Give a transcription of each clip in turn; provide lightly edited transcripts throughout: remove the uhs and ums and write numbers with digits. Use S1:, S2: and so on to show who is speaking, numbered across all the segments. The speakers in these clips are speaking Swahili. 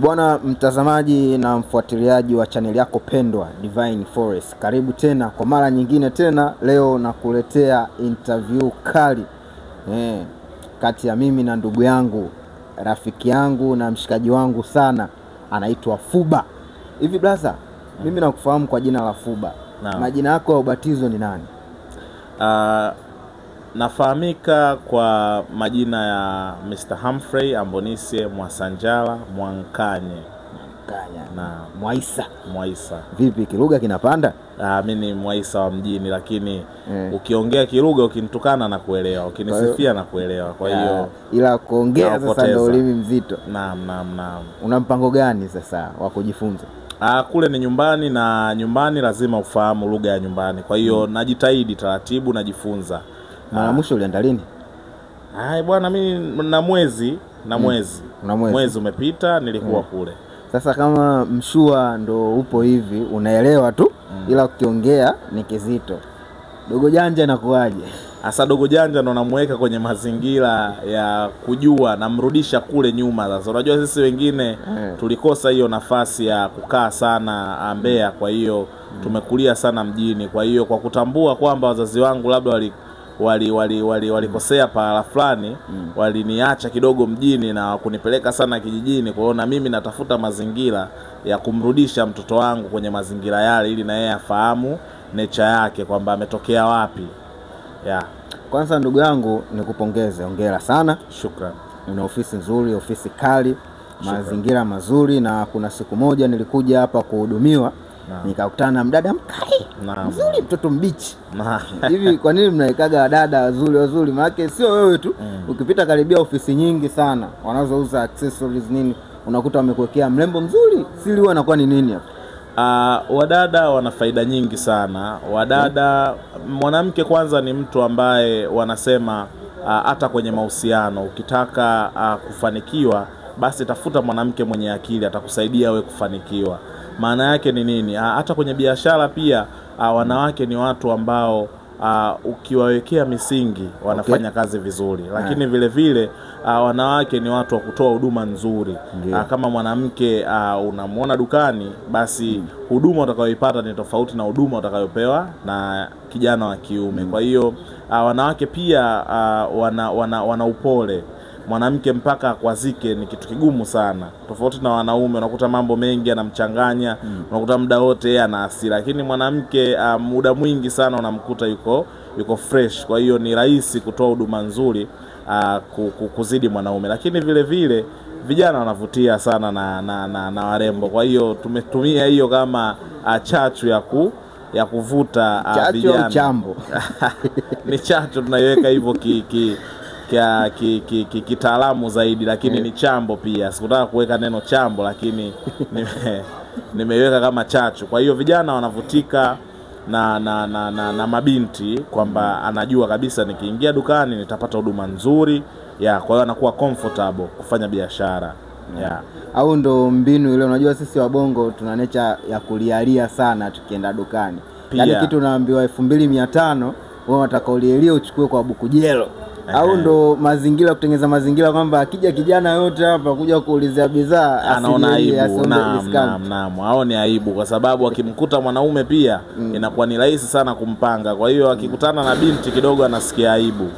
S1: Bwana mtazamaji na mfuatiliaji wa channel yako pendwa Divine Forest, karibu tena kwa mara nyingine tena. Leo nakuletea interview kali kati ya mimi na ndugu yangu, rafiki yangu na mshikaji wangu sana, anaitwa Fuba. Hivi brother, mimi nakufahamu kwa jina la Fuba. Majina yako ya ubatizo ni nani?
S2: Nafahamika kwa majina ya Mr. Humphrey Ambonise Mwasanjala Mwankanye
S1: na Mwaisa.
S2: Mwaisa.
S1: Vipi kilugha kinapanda?
S2: Mimi ni Mwaisa wa mjini, lakini ukiongea kilugha ukinitukana na kuelewa, ukinisifia na kuelewa. Kwa hiyo
S1: ila kuongea sasa ndio ulimi mzito.
S2: Naam.
S1: Una mpango gani sasa wa kujifunza?
S2: Kule ni nyumbani, na nyumbani lazima ufahamu lugha ya nyumbani. Kwa hiyo najitahidi taratibu najifunza.
S1: Mara mwisho ulienda lini?
S2: Bwana, mimi na mwezi mwezi umepita nilikuwa kule.
S1: Sasa kama mshua ndo upo hivi unaelewa tu, ila ukiongea ni kizito. Dogo janja inakuaje?
S2: Asa dogo janja ndo namuweka kwenye mazingira ya kujua, namrudisha kule nyuma. Sasa unajua sisi wengine tulikosa hiyo nafasi ya kukaa sana Mbeya, kwa hiyo tumekulia sana mjini. Kwa hiyo kwa kutambua kwamba wazazi wangu labda walikosea pahala fulani, waliniacha kidogo mjini na kunipeleka sana kijijini. Kwa hiyo na mimi natafuta mazingira ya kumrudisha mtoto wangu kwenye mazingira yale, ili na yeye afahamu nature yake kwamba ametokea wapi.
S1: Kwanza ndugu yangu nikupongeze, hongera sana.
S2: Shukran.
S1: Una ofisi nzuri, ofisi kali, mazingira mazuri, na kuna siku moja nilikuja hapa kuhudumiwa, nikakutana na mdada mkali mzuri, mtoto mbichi. Hivi kwa nini mnaikaga wadada wazuri? Maana sio wewe tu, ukipita karibia ofisi nyingi sana wanazouza accessories nini, unakuta wamekuwekea mrembo mzuri. Siri huwa inakuwa ni nini hapa?
S2: Wadada wana faida nyingi sana. Wadada, mwanamke kwanza ni mtu ambaye wanasema hata kwenye mahusiano ukitaka kufanikiwa, basi tafuta mwanamke mwenye akili, atakusaidia wewe kufanikiwa. Maana yake ni nini? Hata kwenye biashara pia wanawake ni watu ambao ukiwawekea misingi wanafanya kazi vizuri. Lakini vile vile wanawake ni watu wa kutoa huduma nzuri. Kama mwanamke unamuona dukani, basi huduma utakayoipata ni tofauti na huduma utakayopewa na kijana wa kiume. Kwa hiyo wanawake pia wana upole. Mwanamke mpaka akwazike ni kitu kigumu sana. Tofauti na wanaume, unakuta mambo mengi yanamchanganya, unakuta muda wote yeye ana hasira. Lakini mwanamke muda mwingi sana unamkuta yuko fresh. Kwa hiyo ni rahisi kutoa huduma nzuri kuzidi mwanaume. Lakini vile vile vijana wanavutia sana na warembo. Kwa hiyo tumetumia hiyo kama chachu ya kuvuta vijana.
S1: Chambo.
S2: Ni chachu tunaiweka hivyo kitaalamu zaidi, lakini ni chambo pia. Sikutaka kuweka neno chambo, lakini nimeiweka kama chachu. Kwa hiyo vijana wanavutika na mabinti, kwamba anajua kabisa nikiingia dukani nitapata huduma nzuri. Kwa hiyo anakuwa comfortable kufanya biashara.
S1: Au ndo mbinu ile, unajua sisi wabongo tuna nature ya kulialia sana tukienda dukani. Yaani kitu naambiwa 2500, wewe unataka ulielie uchukue kwa buku jelo. Au ndo mazingira, kutengeneza mazingira kwamba akija kijana yote hapa kuja kuulizia bidhaa
S2: anaona aibu. Naam. Hao ni aibu, kwa sababu akimkuta mwanaume pia inakuwa ni rahisi sana kumpanga. Kwa hiyo akikutana na binti kidogo anasikia aibu.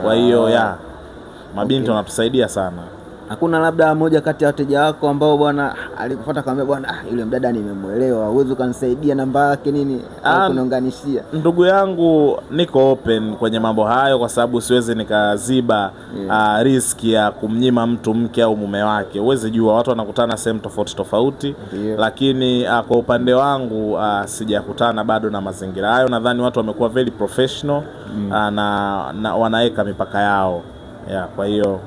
S2: Kwa hiyo mabinti wanatusaidia sana.
S1: Hakuna labda moja kati ya wateja wako ambao bwana alikufuata akamwambia bwana yule mdada nimemuelewa, uwezo kanisaidia namba yake nini au kuniunganishia? Ndugu
S2: yangu, niko open kwenye mambo hayo, kwa sababu siwezi nikaziba riski ya kumnyima mtu mke au mume wake. Uweze jua watu wanakutana sehemu tofauti. Lakini kwa upande wangu sijakutana bado na mazingira hayo. Nadhani watu wamekuwa very professional na wanaweka mipaka yao. Kwa hiyo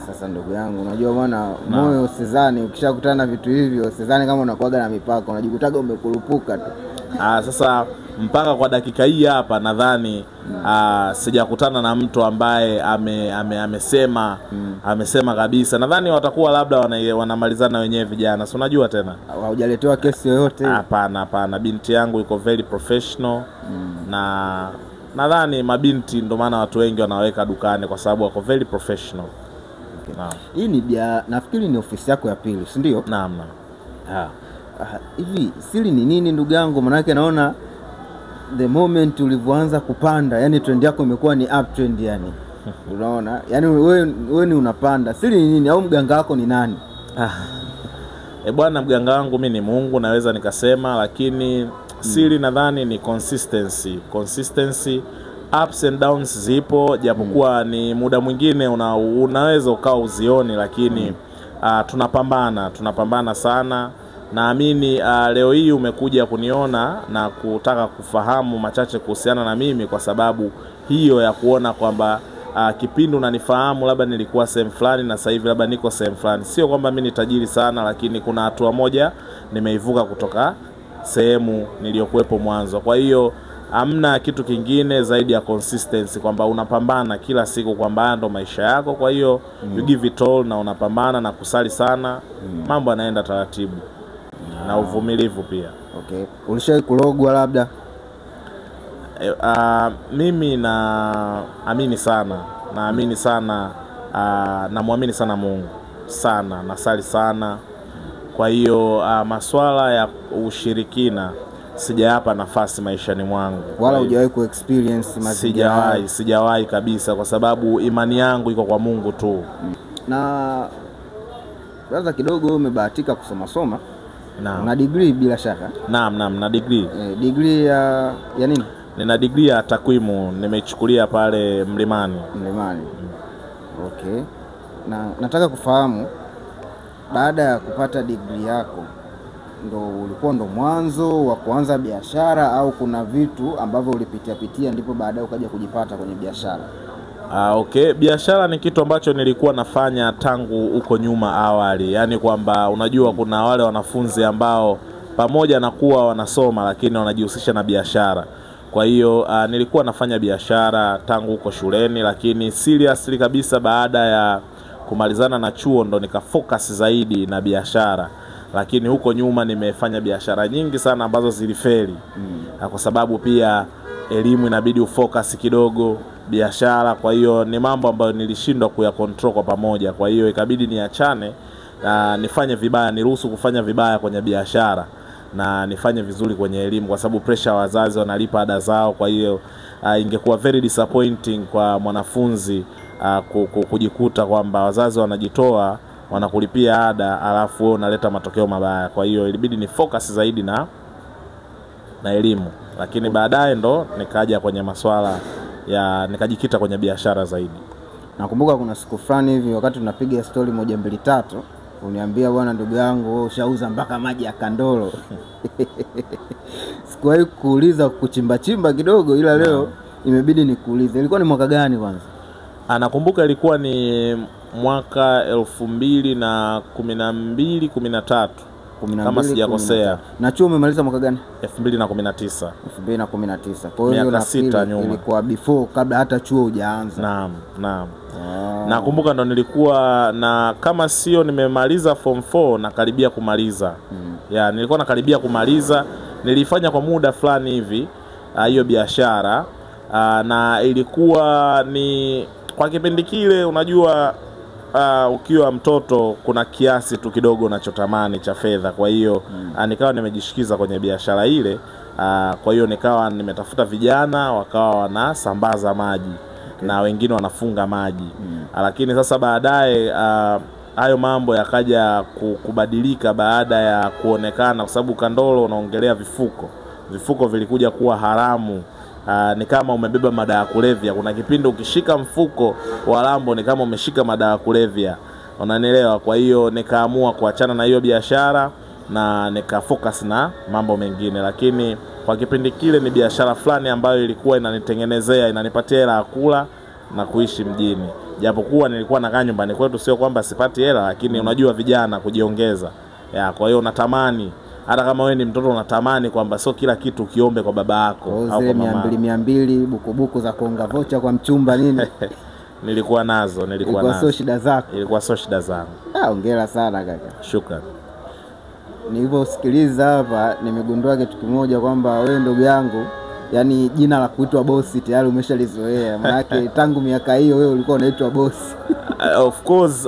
S1: sasa ndugu yangu, unajua bwana, moyo usizani ukishakutana vitu hivyo, usizani kama unakuaga na mipaka, unajikutaga umekurupuka tu.
S2: Sasa mpaka kwa dakika hii hapa nadhani sijakutana na mtu ambaye amesema kabisa. Nadhani watakuwa labda wanamalizana wenyewe vijana. Si unajua tena.
S1: Haujaletewa kesi yoyote?
S2: Hapana. Binti yangu iko very professional. Na nadhani mabinti ndio maana watu wengi wanaweka dukani, kwa sababu wako very professional.
S1: Okay.
S2: Naam.
S1: Hii ni nafikiri ni ofisi yako ya pili, si ndio?
S2: Naam.
S1: Hivi siri ni nini ndugu yangu? Maana naona the moment ulivyoanza kupanda, yani trend yako imekuwa ni uptrend yani. Unaona? Yani wewe ni unapanda. Siri ni nini au mganga wako ni nani?
S2: Bwana, mganga wangu mimi ni Mungu, naweza nikasema, lakini siri nadhani ni consistency. Ups and downs zipo, japokuwa ni muda mwingine unaweza ukawa uzioni, lakini tunapambana sana. Naamini leo hii umekuja kuniona na kutaka kufahamu machache kuhusiana na mimi, kwa sababu hiyo ya kuona kwamba kipindi unanifahamu labda nilikuwa sehemu fulani na sasa hivi labda niko sehemu fulani. Sio kwamba mimi ni tajiri sana, lakini kuna hatua moja nimeivuka kutoka sehemu niliyokuepo mwanzo. Kwa hiyo hamna kitu kingine zaidi ya consistency, kwamba unapambana kila siku, kwamba ndo maisha yako. Kwa hiyo you give it all na unapambana na kusali sana. Mambo yanaenda taratibu na uvumilivu pia.
S1: Okay. Ulishawahi kulogwa labda?
S2: Mimi naamini sana, namwamini sana Mungu sana, nasali sana. Kwa hiyo masuala ya ushirikina sijayapa nafasi maishani mwangu.
S1: Wala hujawahi ku experience mazingira?
S2: Sijawahi kabisa, kwa sababu imani yangu iko kwa Mungu tu.
S1: Na brother, kidogo umebahatika kusoma.
S2: Naam.
S1: Na degree bila shaka?
S2: Naam, na degree.
S1: Degree ya nini?
S2: Nina degree ya takwimu, nimechukulia pale Mlimani.
S1: Okay. Na nataka kufahamu, baada ya kupata degree yako ulikuwa mwanzo wa kuanza biashara, au kuna vitu ambavyo ulipitia ndipo baadaye ukaja kujipata kwenye biashara?
S2: Okay, biashara ni kitu ambacho nilikuwa nafanya tangu huko nyuma awali. Yani kwamba unajua kuna wale wanafunzi ambao pamoja na kuwa wanasoma lakini wanajihusisha na biashara. Kwa hiyo nilikuwa nafanya biashara tangu huko shuleni, lakini seriously kabisa baada ya kumalizana na chuo ndo nikafocus zaidi na biashara. Lakini huko nyuma nimefanya biashara nyingi sana ambazo zilifeli. Kwa sababu pia elimu inabidi ufocus kidogo biashara. Kwa hiyo ni mambo ambayo nilishindwa kuyakontrol kwa pamoja. Kwa hiyo ikabidi niachane, nifanye vibaya, niruhusu kufanya vibaya kwenye biashara na nifanye vizuri kwenye elimu, kwa sababu pressure wazazi wanalipa ada zao. Kwa hiyo ingekuwa very disappointing kwa mwanafunzi kujikuta kwamba wazazi wanajitoa wanakulipia ada alafu wewe unaleta matokeo mabaya. Kwa hiyo ilibidi ni focus zaidi na elimu, lakini baadaye ndo nikaja kwenye masuala nikajikita kwenye biashara zaidi.
S1: Nakumbuka kuna siku fulani hivi wakati tunapiga story 1 2 3 uniambia, bwana ndugu yangu wewe ushauza mpaka maji ya kandolo. Sikuwahi kuuliza kuchimba kidogo, ila leo imebidi nikuulize. Ilikuwa ni mwaka gani kwanza?
S2: Nakumbuka ilikuwa ni mwaka 2012 13 kama sijakosea.
S1: Na chuo umemaliza mwaka gani?
S2: 2019.
S1: 2019. Kwa hiyo miaka 6 nyuma. Ilikuwa before, kabla hata chuo hujaanza.
S2: Naam. Nakumbuka ndo nilikuwa na kama sio nimemaliza form 4 na karibia kumaliza. Nilikuwa nakaribia kumaliza. Nilifanya kwa muda fulani hivi hiyo biashara, na ilikuwa ni kwa kipindi kile, unajua ukiwa mtoto kuna kiasi tu kidogo unachotamani cha fedha. Kwa hiyo nikawa nimejishikiza kwenye biashara ile. Kwa hiyo nikawa nimetafuta vijana wakawa wanasambaza maji, na wengine wanafunga maji. Lakini sasa baadaye hayo mambo yakaja kubadilika baada ya kuonekana, kwa sababu kandolo unaongelea vifuko vilikuja kuwa haramu. Ni kama umebeba madawa ya kulevya. Kuna kipindi ukishika mfuko wa lambo ni kama umeshika madawa ya kulevya, unanielewa? Kwa hiyo nikaamua kuachana na hiyo biashara na nikafocus na mambo mengine. Lakini kwa kipindi kile ni biashara fulani ambayo ilikuwa inanitengenezea, inanipatia hela ya kula na kuishi mjini. Japokuwa nilikuwa nakaa nyumbani kwetu, sio kwamba sipati hela, lakini unajua vijana kujiongeza. Kwa hiyo unatamani, hata kama wewe ni mtoto unatamani kwamba sio kila kitu kiombe kwa baba yako au kwa mama. 200 buku za kuonga vocha kwa mchumba nini. Nilikuwa nazo. Sio shida zako. Ilikuwa sio shida zangu. Hongera sana kaka. Shukrani.
S1: Niliposikiliza hapa nimegundua kitu kimoja, kwamba wewe ndugu yangu yani jina la kuitwa bosi tayari umeshalizoea, maana yake tangu miaka hiyo wewe ulikuwa unaitwa bosi.
S2: Of course,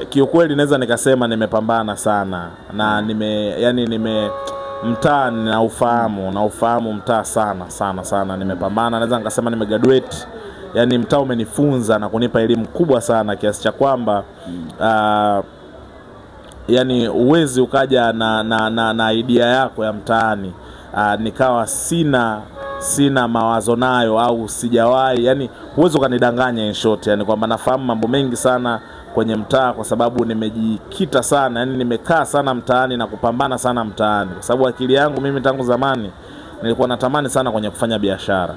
S2: kiukweli naweza nikasema nimepambana sana na mtaa na ufahamu mtaa sana nimepambana. Naweza nikasema nimegraduate, yani mtaa umenifunza na kunipa elimu kubwa sana kiasi cha kwamba yani uwezi ukaja na idea yako ya mtaani nikawa sina mawazo nayo au sijawahi, yani uwezo ukanidanganya in short, yani kwamba nafahamu mambo mengi sana kwenye mtaa kwa sababu nimejikita sana, yani nimekaa sana mtaani na kupambana sana mtaani, kwa sababu akili yangu mimi tangu zamani nilikuwa natamani sana kwenye kufanya biashara.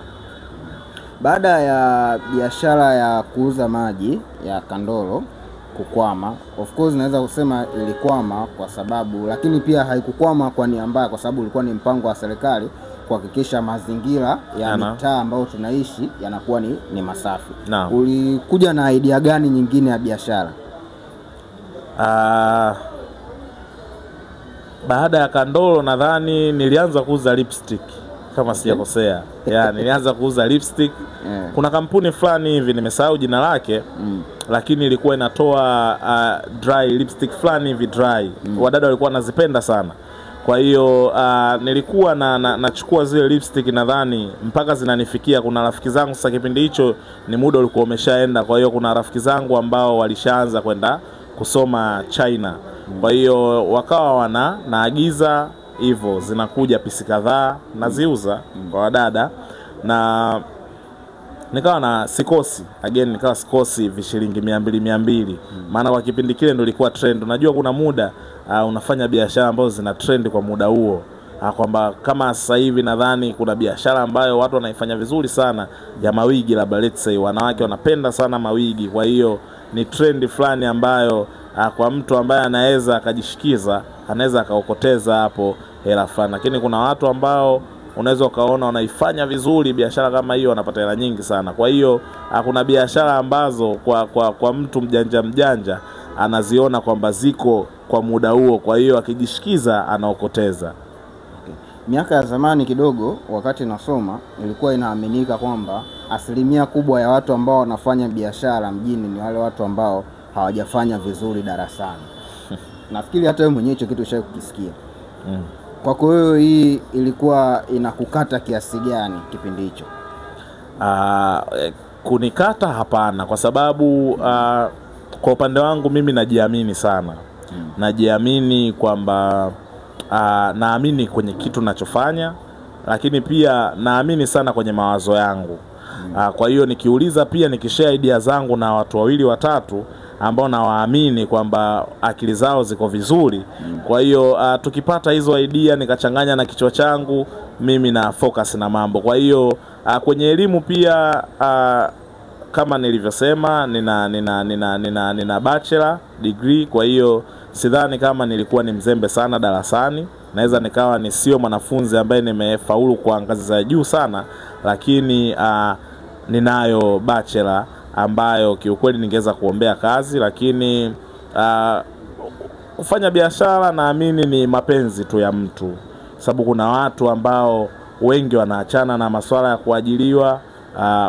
S1: Baada ya biashara ya kuuza maji ya Kandolo kukwama, of course naweza kusema ilikwama kwa sababu, lakini pia haikukwama kwa nia mbaya, kwa sababu ulikuwa ni mpango wa serikali kuhakikisha mazingira ya mitaa ambayo tunaishi yanakuwa ni masafi. Ulikuja na idea gani nyingine ya biashara?
S2: Baada ya Kandolo nadhani nilianza kuuza lipstick kama sijakosea. Nilianza kuuza lipstick. Kuna kampuni fulani hivi nimesahau jina lake, lakini ilikuwa inatoa dry lipstick fulani hivi dry. Wadada walikuwa wanazipenda sana. Kwa hiyo nilikuwa nachukua zile lipstick, nadhani mpaka zinanifikia. Kuna rafiki zangu, sasa kipindi hicho ni muda ulikuwa umeshaenda, kwa hiyo kuna rafiki zangu ambao walishaanza kwenda kusoma China. Kwa hiyo wakawa naagiza hivyo, zinakuja pisi kadhaa naziuza kwa wadada, na nikawa sikosi vishilingi 200 maana kwa kipindi kile ndio ilikuwa trend. Unajua kuna muda unafanya biashara ambazo zina trend kwa muda huo, kwamba kama sasa hivi nadhani kuna biashara ambayo watu wanaifanya vizuri sana ya mawigi, labda let's say wanawake wanapenda sana mawigi. Kwa hiyo ni trend fulani ambayo kwa mtu ambaye anaweza akajishikiza, anaweza akaokoteza hapo hela fulani. Lakini kuna watu ambao unaweza ukaona wanaifanya vizuri biashara kama hiyo, wanapata hela nyingi sana. Kwa hiyo kuna biashara ambazo kwa mtu mjanja anaziona kwamba ziko kwa muda huo, kwa hiyo akijishikiza anaokoteza.
S1: Miaka ya zamani kidogo, wakati nasoma, ilikuwa inaaminika kwamba asilimia kubwa ya watu ambao wanafanya biashara mjini ni wale watu ambao hawajafanya vizuri darasani. Nafikiri hata wewe mwenyewe hicho kitu ushawahi kukisikia. Kwako wewe hii ilikuwa inakukata kiasi gani kipindi hicho?
S2: Kunikata hapana, kwa sababu kwa upande wangu mimi najiamini sana. Najiamini kwamba naamini kwenye kitu ninachofanya, lakini pia naamini sana kwenye mawazo yangu. Kwa hiyo nikiuliza, pia nikishare idea zangu na watu wawili watatu ambao nawaamini kwamba akili zao ziko vizuri, kwa hiyo tukipata hizo idea nikachanganya na kichwa changu, mimi na focus na mambo. Kwa hiyo kwenye elimu pia kama nilivyosema nina bachelor degree. Kwa hiyo sidhani kama nilikuwa ni mzembe sana darasani. Naweza nikawa ni sio mwanafunzi ambaye nimefaulu kwa ngazi za juu sana, lakini ninayo bachelor ambayo kiukweli ningeweza kuombea kazi. Lakini kufanya biashara naamini ni mapenzi tu ya mtu, sababu kuna watu ambao wengi wanaachana na masuala ya kuajiriwa,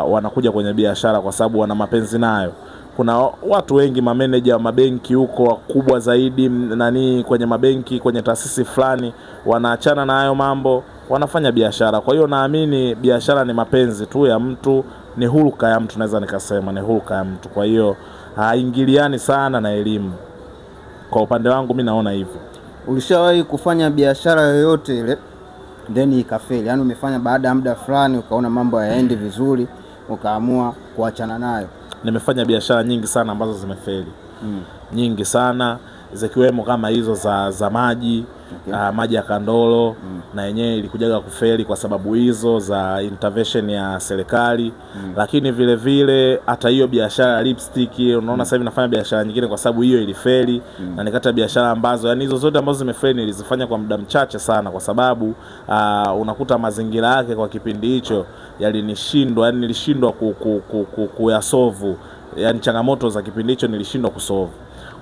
S2: wanakuja kwenye biashara kwa sababu wana mapenzi nayo. Kuna watu wengi mameneja wa mabenki huko wakubwa zaidi kwenye mabenki, kwenye taasisi fulani, wanaachana na hayo mambo, wanafanya biashara. Kwa hiyo naamini biashara ni mapenzi tu ya mtu, ni hulka ya mtu, naweza nikasema ni hulka ya mtu. Kwa hiyo haingiliani sana na elimu. Kwa upande wangu mimi naona hivyo.
S1: Ulishawahi kufanya biashara yoyote ile then ikafeli? Yaani umefanya baada ya muda fulani ukaona mambo hayaendi vizuri, ukaamua kuachana nayo?
S2: Nimefanya biashara nyingi sana ambazo zimefeli. Nyingi sana, zikiwemo kama hizo za maji. Maji ya Kandolo na yenyewe ilikujaga kufeli kwa sababu hizo za intervention ya serikali. Lakini vile vile hata hiyo biashara ya lipstick, unaona sasa hivi nafanya biashara nyingine kwa sababu hiyo ilifeli. Na nikata biashara ambazo, yani hizo zote ambazo zimefeli nilizifanya kwa muda mchache sana, kwa sababu unakuta mazingira yake kwa kipindi hicho yalinishindwa, yani nilishindwa kuyasolve, yani changamoto za kipindi hicho nilishindwa kusolve.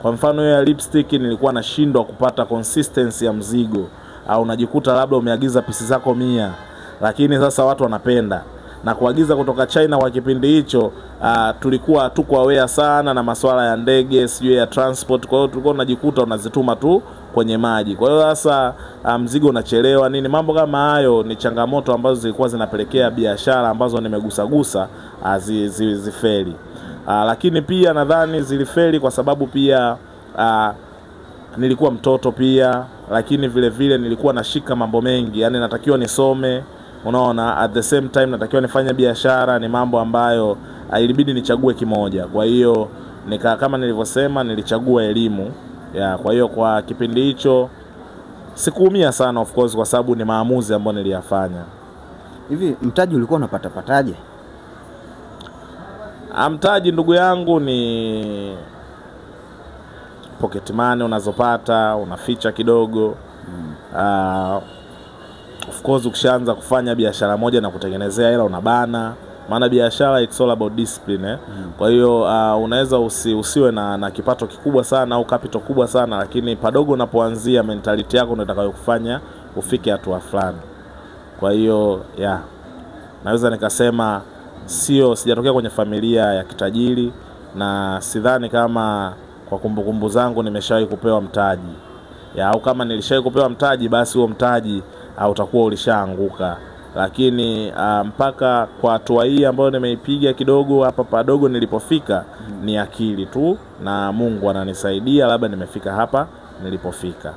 S2: Kwa mfano ya lipstick nilikuwa nashindwa kupata consistency ya mzigo. unajikuta labda umeagiza pisi zako 100, lakini sasa watu wanapenda na kuagiza kutoka China. Kwa kipindi hicho tulikuwa tuko aware sana na masuala ya ndege, sio ya transport. Kwa hiyo tulikuwa tunajikuta unazituma tu kwenye maji. Kwa hiyo sasa mzigo unachelewa nini, mambo kama hayo ni changamoto ambazo zilikuwa zinapelekea biashara ambazo nimegusagusa zifeli. Lakini pia nadhani zilifeli kwa sababu pia nilikuwa mtoto pia, lakini vile vile nilikuwa nashika mambo mengi, yani natakiwa nisome, unaona, at the same time natakiwa nifanye biashara. Ni mambo ambayo ilibidi nichague kimoja. Kwa hiyo kama nilivyosema, nilichagua elimu ya. Kwa hiyo kwa kipindi hicho sikuumia sana, of course, kwa sababu ni maamuzi ambayo niliyafanya.
S1: Hivi mtaji ulikuwa unapata pataje?
S2: Mtaji ndugu yangu ni pocket money unazopata, unaficha kidogo. Of course ukishaanza kufanya biashara moja na kutengenezea hela unabana, maana biashara it's all about discipline. Kwa hiyo unaweza usiwe na kipato kikubwa sana au capital kubwa sana, lakini padogo unapoanzia mentality yako ndio itakayokufanya ufike hatua fulani. Kwa hiyo naweza nikasema sijatokea kwenye familia ya kitajiri, na sidhani kama kwa kumbukumbu zangu nimeshawahi kupewa mtaji. Au kama nilishawahi kupewa mtaji, basi huo mtaji utakuwa ulishaanguka. Lakini mpaka kwa hatua hii ambayo nimeipiga kidogo hapa padogo nilipofika, ni akili tu na Mungu ananisaidia, labda nimefika hapa nilipofika.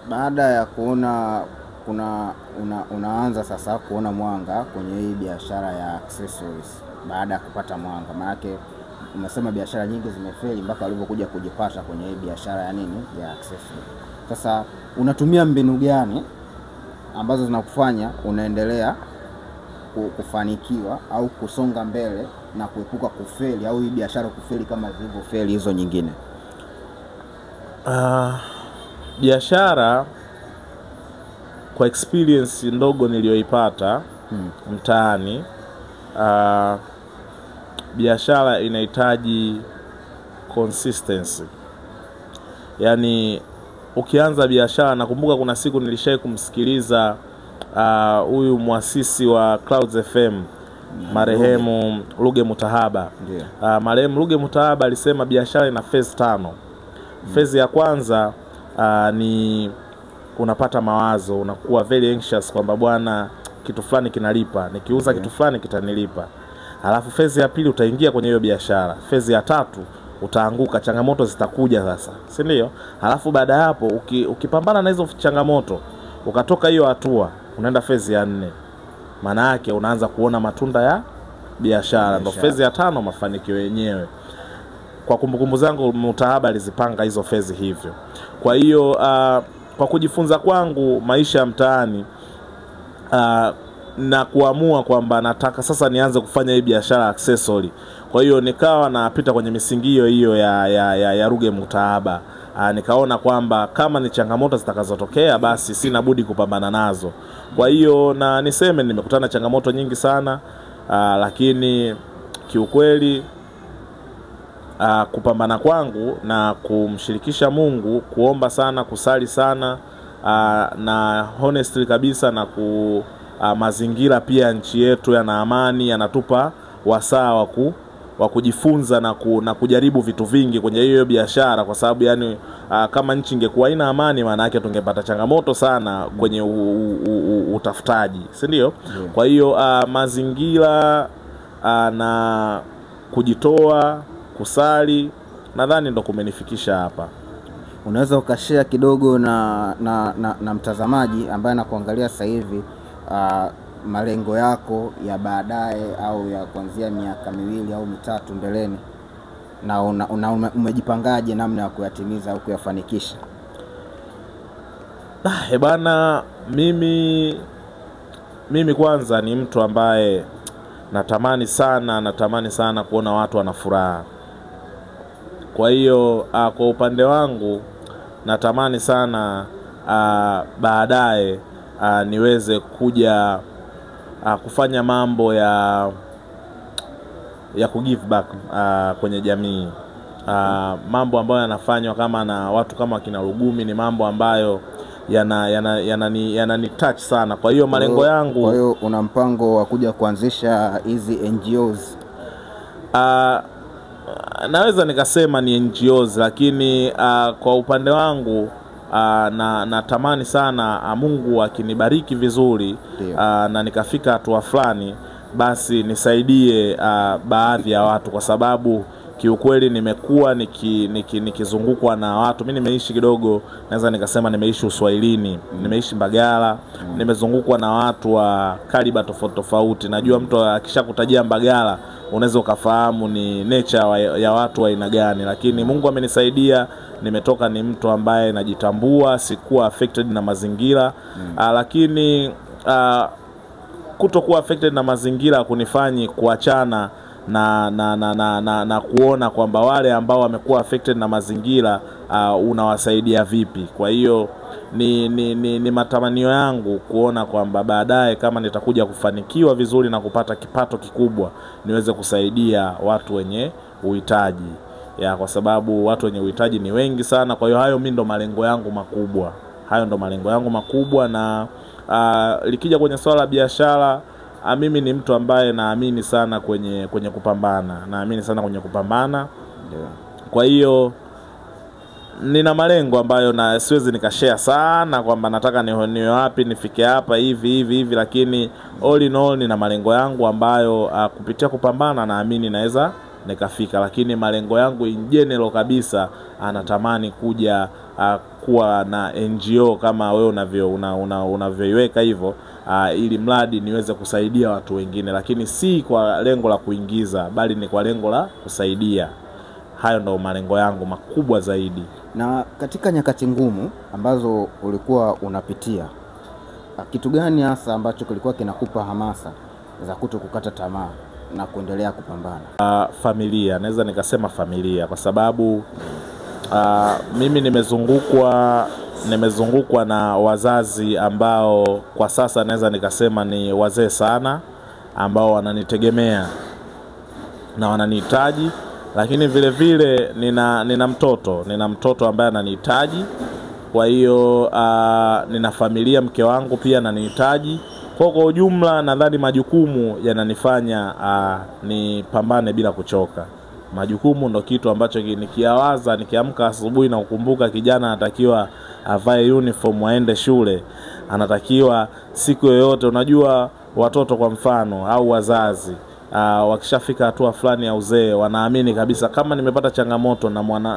S1: Baada ya kuona unaanza sasa kuona mwanga kwenye hii biashara ya accessories, baada ya kupata mwanga, maana umesema biashara nyingi zimefeli mpaka ulipokuja kujipata kwenye hii biashara ya nini, ya accessories. Sasa unatumia mbinu gani ambazo zinakufanya unaendelea kufanikiwa au kusonga mbele na kuepuka kufeli au hii biashara kufeli kama zilivyofeli hizo nyingine?
S2: Biashara kwa experience ndogo niliyoipata mtaani, biashara inahitaji consistency. Yani ukianza biashara, nakumbuka kuna siku nilishawahi kumsikiliza huyu muasisi wa Clouds FM, marehemu Ruge Mutahaba. Marehemu Ruge Mutahaba alisema biashara ina phase 5. Phase ya kwanza ni unapata mawazo, unakuwa very anxious kwamba bwana kitu fulani kinalipa, nikiuza kitu fulani kitanilipa. Halafu phase ya pili utaingia kwenye hiyo biashara. Phase ya tatu utaanguka, changamoto zitakuja sasa, si ndio? Halafu baada hapo ukipambana na hizo changamoto, ukatoka hiyo hatua, unaenda phase ya 4. Maana yake unaanza kuona matunda ya biashara. Ndio phase ya 5, mafanikio yenyewe. Kwa kumbukumbu zangu Mutahaba alizipanga hizo phase hivyo. Kwa hiyo kwa kujifunza kwangu maisha ya mtaani, na kuamua kwamba nataka sasa nianze kufanya hii biashara accessory. Kwa hiyo nikawa napita kwenye misingio hiyo ya Ruge Mutahaba. Nikaona kwamba kama ni changamoto zitakazotokea, basi sina budi kupambana nazo. Kwa hiyo na niseme nimekutana changamoto nyingi sana, lakini kiukweli kupambana kwangu na kumshirikisha Mungu, kuomba sana, kusali sana, na honestly kabisa, na mazingira pia nchi yetu yana amani, yanatupa wasaa wa kujifunza na kujaribu vitu vingi kwenye hiyo biashara. Kwa sababu yani kama nchi ingekuwa ina amani, maana yake tungepata changamoto sana kwenye utafutaji, si ndio? Kwa hiyo mazingira na kujitoa, kusali, nadhani ndo kumenifikisha hapa.
S1: Unaweza ukashare kidogo na mtazamaji ambaye anakuangalia sasa hivi, malengo yako ya baadaye au ya kuanzia miaka 2 au 3 mbeleni, na umejipangaje namna ya kuyatimiza au kuyafanikisha?
S2: Bana, mimi kwanza ni mtu ambaye natamani sana kuona watu wana furaha. Kwa hiyo kwa upande wangu natamani sana baadaye niweze kuja kufanya mambo ya kugive back kwenye jamii. Mambo ambayo yanafanywa kama na watu kama kina Lugumi ni mambo ambayo yanani touch sana. Kwa hiyo malengo yangu,
S1: kwa hiyo una mpango wa kuja kuanzisha hizi NGOs?
S2: Naweza nikasema ni NGOs, lakini kwa upande wangu natamani sana Mungu akinibariki vizuri na nikafika hatua fulani, basi nisaidie baadhi ya watu, kwa sababu kiukweli nimekuwa nikizungukwa na watu. Mimi nimeishi kidogo, naweza nikasema nimeishi Uswahilini, nimeishi Mbagala, nimezungukwa na watu wa kaliba tofauti tofauti. Najua mtu akishakutajia Mbagala unaweza ukafahamu ni nature ya watu wa aina gani, lakini Mungu amenisaidia. Nimetoka ni mtu ambaye najitambua, sikuwa affected na mazingira. Lakini kutokuwa affected na mazingira kunifanyi kuachana na kuona kwamba wale ambao wamekuwa affected na mazingira unawasaidia vipi. Kwa hiyo ni matamanio yangu kuona kwamba baadaye kama nitakuja kufanikiwa vizuri na kupata kipato kikubwa, niweze kusaidia watu wenye uhitaji, kwa sababu watu wenye uhitaji ni wengi sana. Kwa hiyo hayo mimi ndo malengo yangu makubwa. Na likija kwenye swala la biashara, mimi ni mtu ambaye naamini sana kwenye kupambana. Kwa hiyo nina malengo ambayo na siwezi nikashare sana kwamba nataka niwe wapi, nifike hapa hivi, lakini all in all nina malengo yangu ambayo kupitia kupambana naamini naweza nikafika. Lakini malengo yangu in general kabisa, anatamani kuja kuwa na NGO kama wewe unavyoiweka hivyo, ili mradi niweze kusaidia watu wengine, lakini si kwa lengo la kuingiza, bali ni kwa lengo la kusaidia. Hayo ndo malengo yangu makubwa zaidi.
S1: Na katika nyakati ngumu ambazo ulikuwa unapitia, kitu gani hasa ambacho kilikuwa kinakupa hamasa za kutokukata tamaa na kuendelea kupambana?
S2: Familia, naweza nikasema familia, kwa sababu mimi nimezungukwa na wazazi ambao kwa sasa naweza nikasema ni wazee sana, ambao wananitegemea na wananihitaji. Lakini vile vile nina mtoto ambaye ananihitaji. Kwa hiyo nina familia, mke wangu pia ananihitaji. Kwa ujumla nadhani majukumu yananifanya nipambane bila kuchoka. Majukumu ndo kitu ambacho nikiawaza, nikiamka asubuhi na kukumbuka kijana anatakiwa avae uniform aende shule, anatakiwa siku yoyote. Unajua watoto kwa mfano au wazazi wakishafika hatua fulani ya uzee, wanaamini kabisa kama nimepata changamoto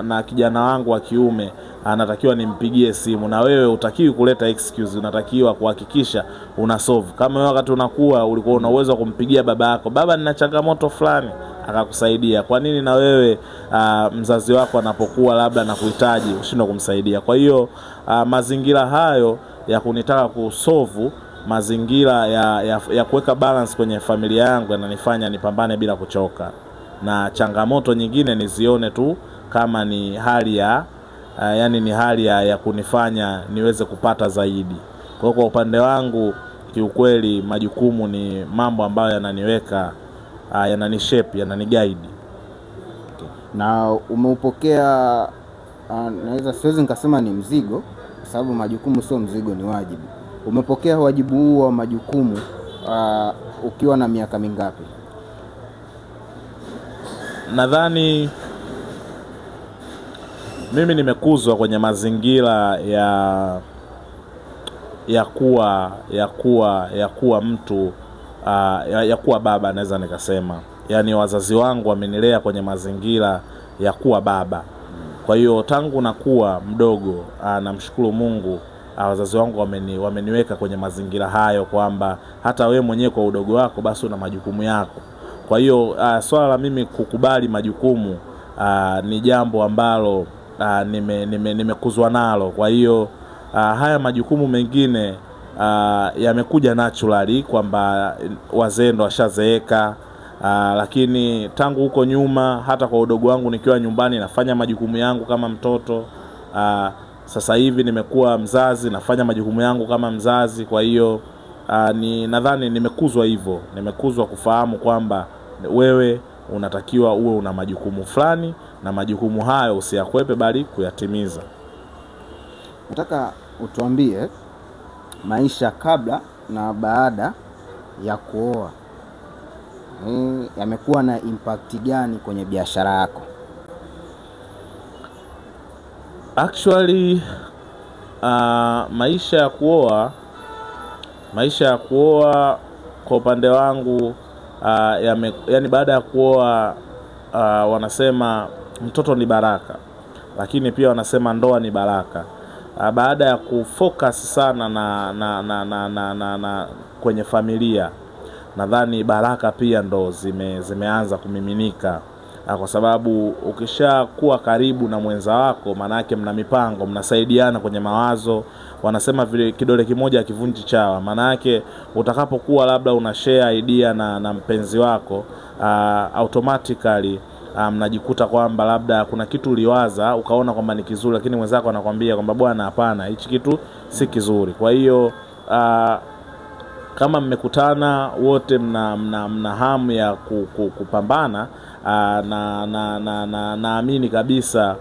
S2: na kijana wangu wa kiume, anatakiwa nimpigie simu. Na wewe utakiwi kuleta excuse, unatakiwa kuhakikisha una solve. Kama wewe wakati unakuwa ulikuwa una uwezo wa kumpigia baba yako, baba nina changamoto fulani, akakusaidia, kwa nini na wewe mzazi wako anapokuwa labda na kuhitaji ushindwe kumsaidia? Kwa hiyo mazingira hayo ya kunitaka kusolve mazingira ya kuweka balance kwenye familia yangu yananifanya nipambane bila kuchoka, na changamoto nyingine nizione tu kama ni hali ya kunifanya niweze kupata zaidi. Kwa upande wangu kiukweli majukumu ni mambo ambayo yananiweka, yananishape, yananiguide.
S1: Na umeupokea, naweza siwezi nikasema ni mzigo, kwa sababu majukumu sio mzigo, ni wajibu. Umepokea wajibu huu wa majukumu ukiwa na miaka mingapi?
S2: Nadhani mimi nimekuzwa kwenye mazingira ya kuwa mtu, ya kuwa baba, naweza nikasema. Yaani wazazi wangu wamenilea kwenye mazingira ya kuwa baba. Kwa hiyo tangu nakuwa mdogo, namshukuru Mungu, wazazi wangu wameniweka kwenye mazingira hayo, kwamba hata we mwenyewe kwa udogo wako basi una majukumu yako. Kwa hiyo swala la mimi kukubali majukumu ni jambo ambalo nimekuzwa nalo. Kwa hiyo haya majukumu mengine yamekuja naturally, kwamba wazee ndo washazeeka. Lakini tangu huko nyuma, hata kwa udogo wangu nikiwa nyumbani nafanya majukumu yangu kama mtoto. Sasa hivi nimekuwa mzazi, nafanya majukumu yangu kama mzazi. Kwa hiyo nadhani nimekuzwa hivyo, nimekuzwa kufahamu kwamba wewe unatakiwa uwe una majukumu fulani, na majukumu hayo usiyakwepe bali kuyatimiza.
S1: Nataka utuambie maisha kabla na baada ya kuoa yamekuwa na impact gani kwenye biashara yako?
S2: Actually maisha ya kuoa kwa upande wangu yani baada ya kuoa wanasema mtoto ni baraka, lakini pia wanasema ndoa ni baraka. Baada ya kufocus sana na kwenye familia, nadhani baraka pia ndo zimeanza kumiminika, kwa sababu ukishakuwa karibu na mwenza wako, maana yake mna mipango, mnasaidiana kwenye mawazo. Wanasema vile kidole kimoja hakivunji chawa. Maana yake utakapokuwa labda una share idea na mpenzi wako, automatically mnajikuta kwamba labda kuna kitu uliwaza ukaona kwamba ni kizuri, lakini mwenzako anakuambia kwamba bwana hapana, hichi kitu si kizuri. Kwa hiyo kama mmekutana wote mna hamu ya kupambana, naamini kabisa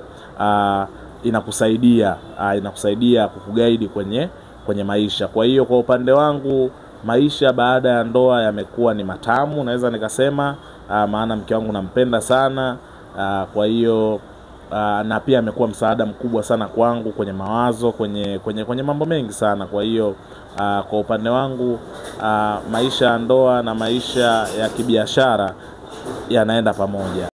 S2: inakusaidia kukuguide kwenye maisha. Kwa hiyo kwa upande wangu maisha baada ya ndoa yamekuwa ni matamu, naweza nikasema, maana mke wangu nampenda sana. Kwa hiyo na pia amekuwa msaada mkubwa sana kwangu kwenye mawazo, kwenye mambo mengi sana. Kwa hiyo kwa upande wangu maisha ya ndoa na maisha ya kibiashara yanaenda pamoja.